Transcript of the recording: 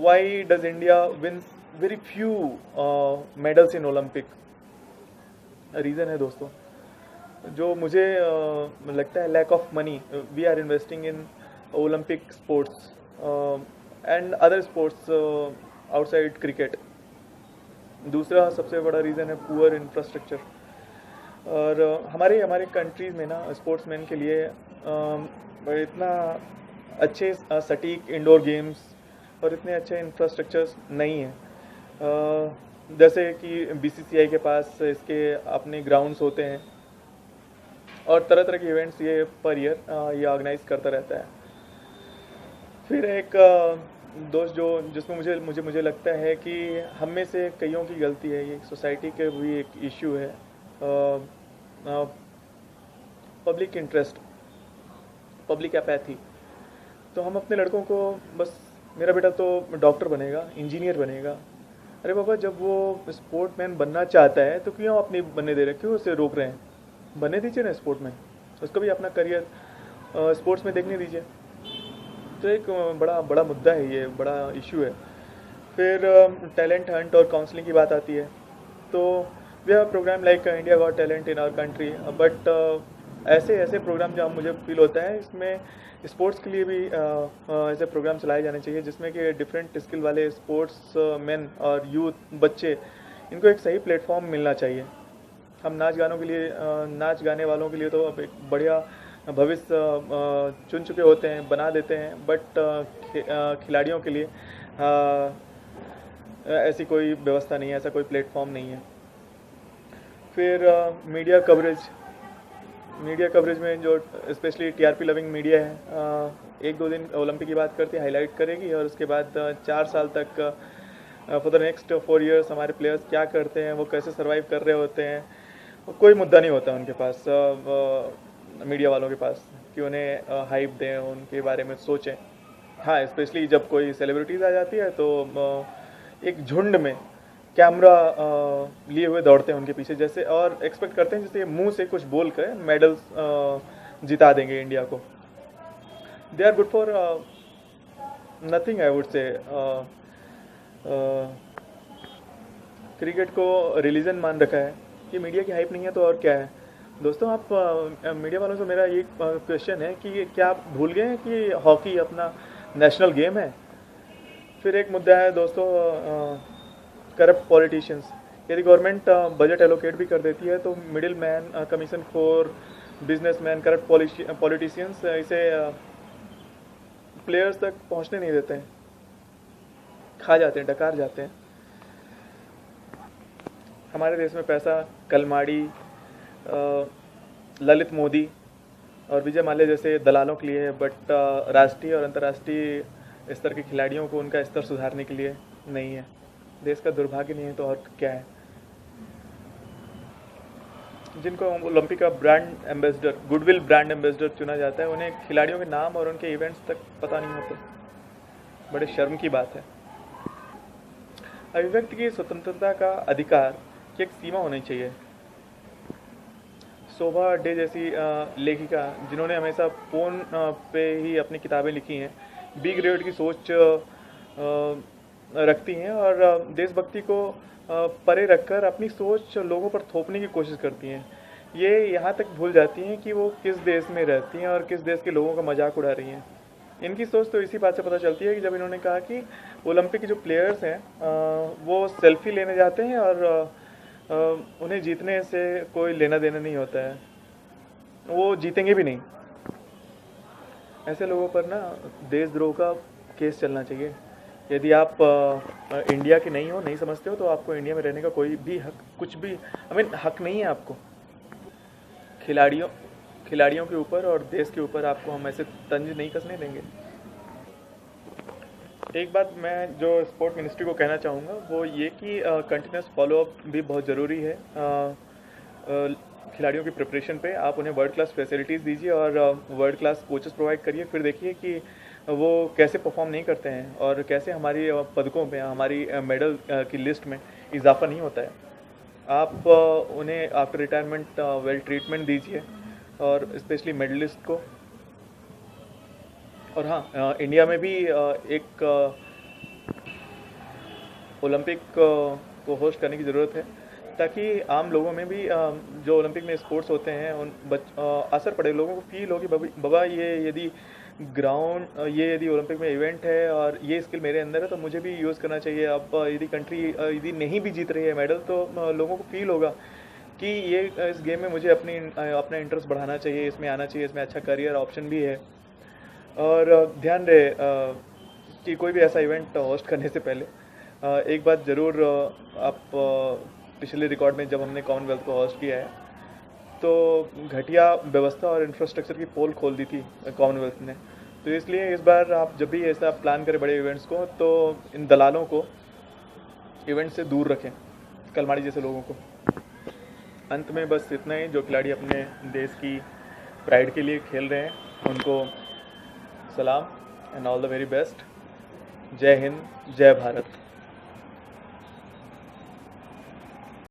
why does India win very few medals in Olympic? Reason है दोस्तों, जो मुझे लगता है lack of money. We are investing in Olympic sports and other sports outside cricket. दूसरा सबसे बड़ा रीज़न है पुअर इंफ्रास्ट्रक्चर. और हमारे कंट्रीज़ में ना स्पोर्ट्समैन के लिए इतना अच्छे सटीक इंडोर गेम्स और इतने अच्छे इंफ्रास्ट्रक्चर्स नहीं हैं. जैसे कि बीसीसीआई के पास इसके अपने ग्राउंड्स होते हैं और तरह तरह के इवेंट्स ये पर ईयर ये ऑर्गेनाइज करता रहता है. फिर एक दोस्त जिसमें मुझे लगता है कि हम में से कईयों की गलती है, ये सोसाइटी के भी एक इश्यू है. Public interest, public apathy. तो हम अपने लड़कों को बस मेरा बेटा तो डॉक्टर बनेगा, इंजीनियर बनेगा. अरे बाबा, जब वो स्पोर्टमैन बनना चाहता है तो क्यों अपनी बनने दे रहे, क्यों उसे रोक रहे हैं? बनने दीजिए ना स्पोर्टमैन, उसको भी अपना करियर स्पोर्ट्स में देखने दीजिए. तो एक बड़ा मुद्दा है, ये बड़ा इशू है. फिर टैलेंट हंट और काउंसलिंग की बात आती है. तो we have programme like India Got Talent in our country, but ऐसे प्रोग्राम जहाँ मुझे फील होता है इसमें स्पोर्ट्स के लिए भी ऐसे प्रोग्राम चलाए जाने चाहिए जिसमें कि डिफरेंट स्किल वाले स्पोर्ट्स मैन और यूथ बच्चे, इनको एक सही प्लेटफॉर्म मिलना चाहिए. हम नाच गाने वालों के लिए तो अब एक बढ़िया भविष्य चुन चुके होते हैं, बना देते हैं, बट खिलाड़ियों के लिए ऐसी कोई व्यवस्था नहीं है, ऐसा कोई प्लेटफॉर्म नहीं है. फिर मीडिया कवरेज में जो स्पेशली टीआरपी लविंग मीडिया है, एक दो दिन ओलंपिक की बात करती है, हाईलाइट करेगी और उसके बाद 4 साल तक फॉर द नेक्स्ट 4 years हमारे प्लेयर्स क्या करते हैं, वो कैसे सर्वाइव कर रहे होते हैं, कोई मुद्दा नहीं होता उनके पास, मीडिया वालों के पास, कि उन्हें हाइप दें, उनके बारे में सोचें. हाँ, स्पेशली जब कोई सेलिब्रिटीज़ आ जाती है तो एक झुंड में कैमरा लिए हुए दौड़ते हैं उनके पीछे जैसे, और एक्सपेक्ट करते हैं जैसे मुंह से कुछ बोल कर मेडल्स जिता देंगे इंडिया को. They are good for nothing, I would say. Cricket को रिलीजन मान रखा है. कि मीडिया की हाइप नहीं है तो और क्या है? दोस्तों, आप मीडिया वालों से मेरा ये क्वेश्चन है कि क्या आप भूल गए हैं कि हॉकी अपना नेशनल गेम है? फिर एक मुद्दा है दोस्तों, करप्ट पॉलिटिशियंस. यदि गवर्नमेंट बजट एलोकेट भी कर देती है तो मिडिल मैन, कमीशन खोर, बिजनेसमैन, करप्ट पॉलिटिशियंस इसे प्लेयर्स तक पहुंचने नहीं देते हैं, खा जाते हैं, डकार जाते हैं. हमारे देश में पैसा कलमाड़ी, ललित मोदी और विजय माल्या जैसे दलालों के लिए है, बट राष्ट्रीय और अंतर्राष्ट्रीय स्तर के खिलाड़ियों को उनका स्तर सुधारने के लिए नहीं है. देश का दुर्भाग्य नहीं है तो और क्या है? जिनको ओलंपिक का brand ambassador, goodwill brand ambassador चुना जाता है, उन्हें खिलाड़ियों के नाम और उनके इवेंट्स तक पता नहीं होते. बड़े शर्म की बात है. अभिव्यक्ति की स्वतंत्रता का अधिकार की एक सीमा होनी चाहिए. शोभा डे जैसी लेखिका, जिन्होंने हमेशा फोन पे ही अपनी किताबें लिखी हैं, बी ग्रेड की सोच रखती हैं और देशभक्ति को परे रखकर अपनी सोच लोगों पर थोपने की कोशिश करती हैं. ये यहाँ तक भूल जाती हैं कि वो किस देश में रहती हैं और किस देश के लोगों का मजाक उड़ा रही हैं. इनकी सोच तो इसी बात से पता चलती है कि जब इन्होंने कहा कि ओलंपिक के जो प्लेयर्स हैं वो सेल्फी लेने जाते हैं और उन्हें जीतने से कोई लेना देना नहीं होता है, वो जीतेंगे भी नहीं. ऐसे लोगों पर ना देशद्रोह का केस चलना चाहिए. यदि आप इंडिया के नहीं समझते हो तो आपको इंडिया में रहने का कोई भी हक, कुछ भी हक नहीं है आपको. खिलाड़ियों के ऊपर और देश के ऊपर आपको हम ऐसे तंज नहीं कसने देंगे. एक बात मैं जो स्पोर्ट मिनिस्ट्री को कहना चाहूँगा वो ये कि कंटिन्यूस फॉलोअप भी बहुत ज़रूरी है. खिलाड़ियों की प्रिपरेशन पे आप उन्हें वर्ल्ड क्लास फैसिलिटीज़ दीजिए और वर्ल्ड क्लास कोचेस प्रोवाइड करिए. फिर देखिए कि वो कैसे परफॉर्म नहीं करते हैं और कैसे हमारी पदकों पे, हमारी मेडल की लिस्ट में इजाफा नहीं होता है. आप उन्हें आफ्टर रिटायरमेंट वेल ट्रीटमेंट दीजिए और स्पेशली मेडलिस्ट को. और हाँ, इंडिया में भी एक ओलंपिक को होस्ट करने की ज़रूरत है, ताकि आम लोगों में भी जो ओलंपिक में स्पोर्ट्स होते हैं उन असर पड़े, लोगों को फील हो कि बाबा ये यदि ये यदि ओलंपिक में इवेंट है और ये स्किल मेरे अंदर है तो मुझे भी यूज़ करना चाहिए। अब यदि कंट्री यदि नहीं भी जीत रही है मेडल तो लोगों को फील होगा कि ये इस गेम में मुझे अपना इंटरेस्ट बढ़ाना चाहिए, इसमें आना चाहिए, इसमें अच्छा करियर ऑप्शन भी है। और ध्यान रहे कि कोई भी ऐसा इवेंट होस्ट करने से पहले एक बात ज़रूर आप पिछले रिकॉर्ड में जब हमने कॉमनवेल्थ को होस्ट किया है तो घटिया व्यवस्था और इंफ्रास्ट्रक्चर की पोल खोल दी थी कॉमनवेल्थ ने। तो इसलिए इस बार आप जब भी ऐसा प्लान करें बड़े इवेंट्स को तो इन दलालों को इवेंट से दूर रखें, कलमाड़ी जैसे लोगों को। अंत में बस इतना ही, जो खिलाड़ी अपने देश की प्राइड के लिए खेल रहे हैं उनको सलाम and all the very best. जय हिंद, जय भारत।